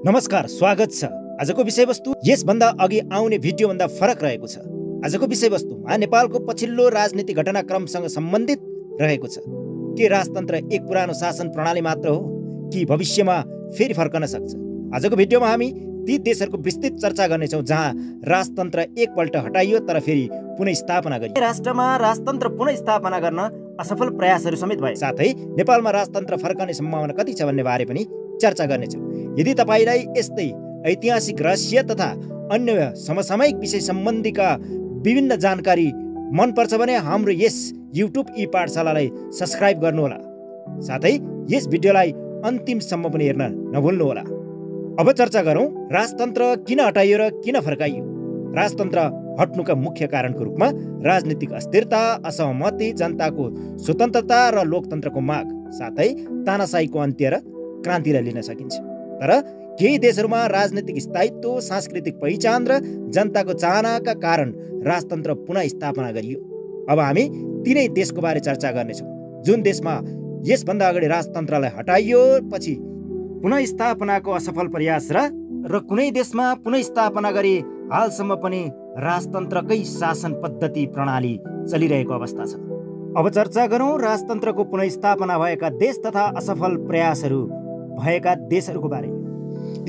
नमस्कार, स्वागत छ। आजको विषयवस्तु यसभन्दा अघि आउने भिडियोभन्दा फरक रहेको छ। आजको विषयवस्तुमा नेपालको पछिल्लो राजनीतिक घटनाक्रमसँग सम्बन्धित रहेको छ। के राजतन्त्र एक पुरानो शासन प्रणाली मात्र हो कि भविष्यमा फेरि फर्कन सक्छ? आजको भिडियोमा हामी ती देशहरूको विस्तृत चर्चा गर्नेछौँ जहाँ राजतन्त्र एकपल्ट हटाइयो तर फेरि पुनः स्थापना गरियो। राष्ट्रमा राजतन्त्र पुनः स्थापना गर्न असफल प्रयासहरू समेत भए। साथै नेपालमा राजतन्त्र फर्कने सम्भावना कति छ भन्ने बारे पनि चर्चा गर्नेछौँ। यदि तपाईलाई यस्तै ऐतिहासिक रहस्य तथा अन्य समसामयिक विषय सम्बन्धीका विभिन्न जानकारी मनपर्छ भने हाम्रो यस युट्युब ई पाठशालालाई सब्स्क्राइब गर्नुहोला। साथै यस भिडियोलाई अन्तिमसम्म पनि हेर्न नभुल्नुहोला। अब चर्चा गरौँ राजतन्त्र किन हटाइयो र किन फर्काइयो। राजतन्त्र हट्नुका मुख्य कारणको रूपमा राजनीतिक अस्थिरता, असहमति, जनताको स्वतन्त्रता र लोकतन्त्रको माग, साथै तानाशाहीको अन्त्य र क्रान्तिलाई लिन सकिन्छ। तर केही देशहरूमा राजनीतिक स्थायित्व, सांस्कृतिक पहिचान र जनताको चाहनाका कारण राजतन्त्र पुनः स्थापना गरियो। अब हामी तिनै देशको बारे चर्चा गर्नेछौँ जुन देशमा यसभन्दा अगाडि राजतन्त्रलाई हटाइयो पछि पुनः स्थापनाको असफल प्रयास र कुनै देशमा पुनः स्थापना गरी हालसम्म पनि राजतन्त्रकै शासन पद्धति प्रणाली चलिरहेको अवस्था छ। अब चर्चा गरौँ राजतन्त्रको पुनः स्थापना भएका देश तथा असफल प्रयासहरू भएका देशहरूको बारे।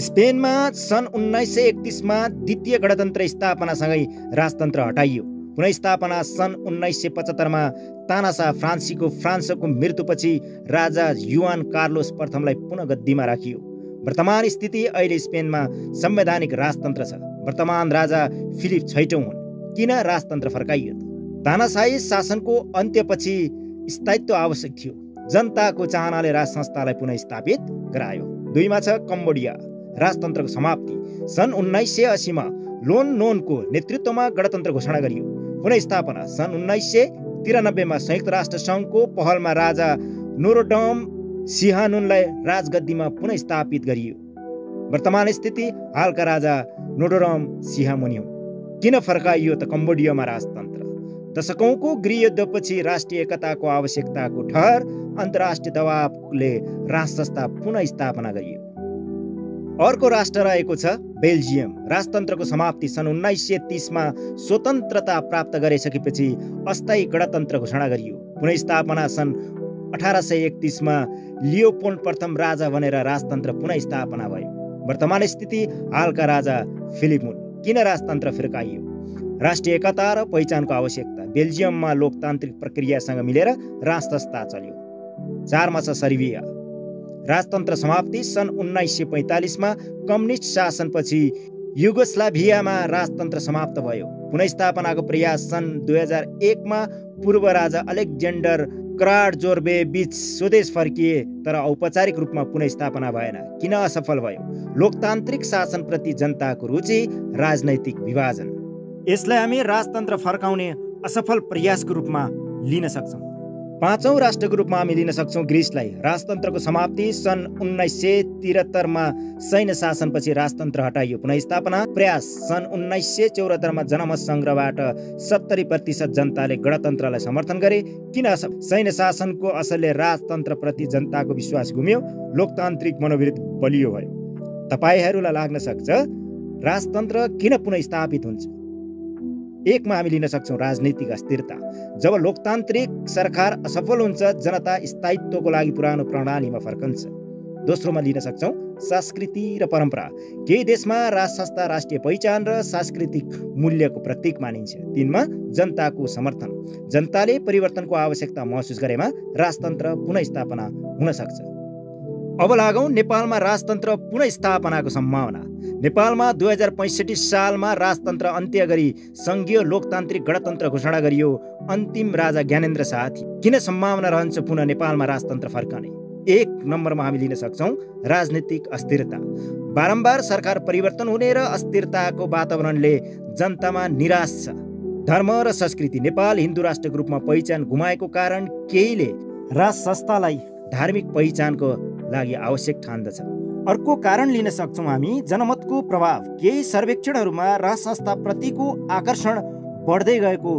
स्पेनमा सन् 1931 मा द्वितीय गणतन्त्र स्थापनासँगै राजतन्त्र हटाइयो। पुनः स्थापना सन् 1975 मा तानाशाह फ्रान्सको मृत्युपछि राजा युआन कार्लोस प्रथमलाई पुनः गद्दीमा राखियो। वर्तमान स्थिति अहिले स्पेनमा संवैधानिक राजतन्त्र छ। वर्तमान राजा फिलिप छैटौँ हुन्। किन राजतन्त्र फर्काइयो? तानाशाही शासनको अन्त्यपछि स्थायित्व आवश्यक थियो। जनताको चाहनाले राज संस्थालाई पुनः स्थापित गरायो। 2 मा छ कम्बोडिया राजतन्त्रको समाप्ति। सन् 1980 मा लोन नोनको नेतृत्वमा गणतन्त्र घोषणा गरियो। पुनः स्थापना सन् 1993 मा संयुक्त राष्ट्र सङ्घको पहलमा राजा नोरोडम सिहानुनलाई राजगद्दीमा पुनः स्थापित गरियो। वर्तमान स्थिति हालका राजा नोरोडम सिहामुनि हुन्। किन फर्काइयो त कम्बोडियामा राजतन्त्र? दशकौंको गृहयुद्धपछि राष्ट्रिय एकताको आवश्यकताको ठहर अन्तर्राष्ट्रिय दबावले राज संस्था पुनः स्थापना गरियो। अर्को राष्ट्र रहेको छ बेल्जियम। राजतन्त्रको समाप्ति सन् 1930 मा स्वतन्त्रता प्राप्त गरिसकेपछि अस्थायी गणतन्त्र घोषणा गरियो। पुनः स्थापना सन् 1831 मा लियोपोल्ड प्रथम राजा बनेर राजतन्त्र पुनः स्थापना भयो। वर्तमान स्थिति हालका राजा फिलिप हुन्। किन राजतन्त्र फर्काइयो? राष्ट्रिय एकता र पहिचानको आवश्यकता। बेल्जियममा लोकतान्त्रिक प्रक्रियासँग मिलेर राज संस्था चल्यो। 4 मा छ सर्बिया राजतन्त्र समाप्ति सन् 1945 मा कम्युनिस्ट शासनपछि युगोस्लाभियामा राजतन्त्र समाप्त भयो। पुनः स्थापनाको प्रयास सन् 2001 मा पूर्व राजा अलेक्जेन्डर क्राडजोर्बेभिच स्वदेश फर्किए तर औपचारिक रूपमा पुनः स्थापना भएन। किन असफल भयो? लोकतान्त्रिक शासनप्रति जनताको रुचि, राजनैतिक विभाजन। यसलाई हामी राजतन्त्र फर्काउने असफल प्रयासको रूपमा लिन सक्छौँ। 5औं राष्ट्रको रूपमा हामी लिन सक्छौँ ग्रिसलाई। राजतन्त्रको समाप्ति सन् 1973 मा सैन्य शासनपछि राजतन्त्र हटाइयो। पुनः स्थापना प्रयास सन् 1974 मा जनमत सङ्ग्रहबाट 70% जनताले गणतन्त्रलाई समर्थन गरे। किन सैन्य शासनको असरले राजतन्त्रप्रति जनताको विश्वास गुम्यो, लोकतान्त्रिक मनोवृत्ति बलियो भयो। तपाईहरूलाई लाग्न सक्छ राजतन्त्र किन पुनः स्थापित हुन्छ? 1 मा हामी लिन सक्छौँ राजनीतिक अस्थिरता। जब लोकतान्त्रिक सरकार असफल हुन्छ जनता स्थायित्वको लागि पुरानो प्रणालीमा फर्कन्छ। 2 मा लिन सक्छौँ संस्कृति र परम्परा। केही देशमा राज संस्था राष्ट्रिय पहिचान र सांस्कृतिक मूल्यको प्रतीक मानिन्छ। 3 मा जनताको समर्थन। जनताले परिवर्तनको आवश्यकता महसुस गरेमा राजतन्त्र पुनः स्थापना हुन सक्छ। अब लागौँ नेपालमा राजतन्त्र पुनः स्थापनाको सम्भावना। नेपालमा 2065 सालमा राजतन्त्र अन्त्य गरी सङ्घीय लोकतान्त्रिक गणतन्त्र घोषणा गरियो। अन्तिम राजा ज्ञानेन्द्र शाह थिए। किन सम्भावना रहन्छ पुनः नेपालमा राजतन्त्र फर्कने? 1 नम्बरमा हामी लिन सक्छौँ राजनीतिक अस्थिरता। बारम्बार सरकार परिवर्तन हुने र अस्थिरताको वातावरणले जनतामा निराश छ। धर्म र संस्कृति। नेपाल हिन्दू राष्ट्रको रूपमा पहिचान गुमाएको कारण केहीले राज संस्थालाई धार्मिक पहिचानको लागि आवश्यक ठान्दछ। अर्को कारण लिन सक्छौँ हामी जनमतको प्रभाव। केही सर्वेक्षणहरूमा राज संस्थाप्रतिको आकर्षण बढ्दै गएको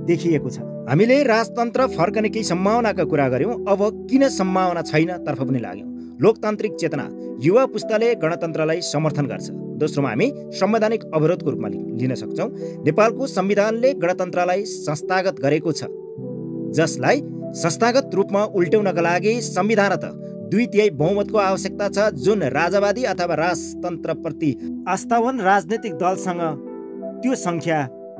देखिएको छ। हामीले राजतन्त्र फर्कने केही सम्भावनाका कुरा गर्यौँ। अब किन सम्भावना छैन तर्फ पनि लाग्यौँ। लोकतान्त्रिक चेतना। युवा पुस्ताले गणतन्त्रलाई समर्थन गर्छ। दोस्रोमा हामी संवैधानिक अवरोधको रूपमा लिन सक्छौँ। नेपालको संविधानले गणतन्त्रलाई संस्थागत गरेको छ, जसलाई संस्थागत रूपमा उल्ट्याउनका लागि संविधानतः 2/3 बहुमतको आवश्यकता छ, जुन राजावादी अथवा राजतन्त्रप्रति आस्थावान राजनीतिक दलसँग त्यो संख्या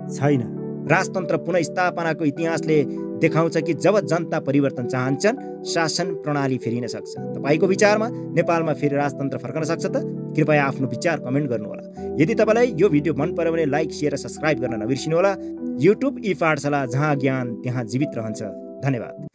छैन। राजतन्त्र पुनर्स्थापनाको इतिहासले देखाउँछ कि जब जनता परिवर्तन चाहन्छन्, शासन प्रणाली फेरिन सक्छ। तपाईँको विचारमा नेपालमा फेरि राजतन्त्र फर्कन सक्छ त? कृपया आफ्नो विचार कमेन्ट गर्नुहोला। यदि तपाईँलाई यो भिडियो मन पर्यो भने लाइक, शेयर र सब्स्क्राइब गर्न नबिर्सिनुहोला। युट्युब ई पाठशाला, जहाँ ज्ञान त्यहाँ जीवित रहन्छ। धन्यवाद।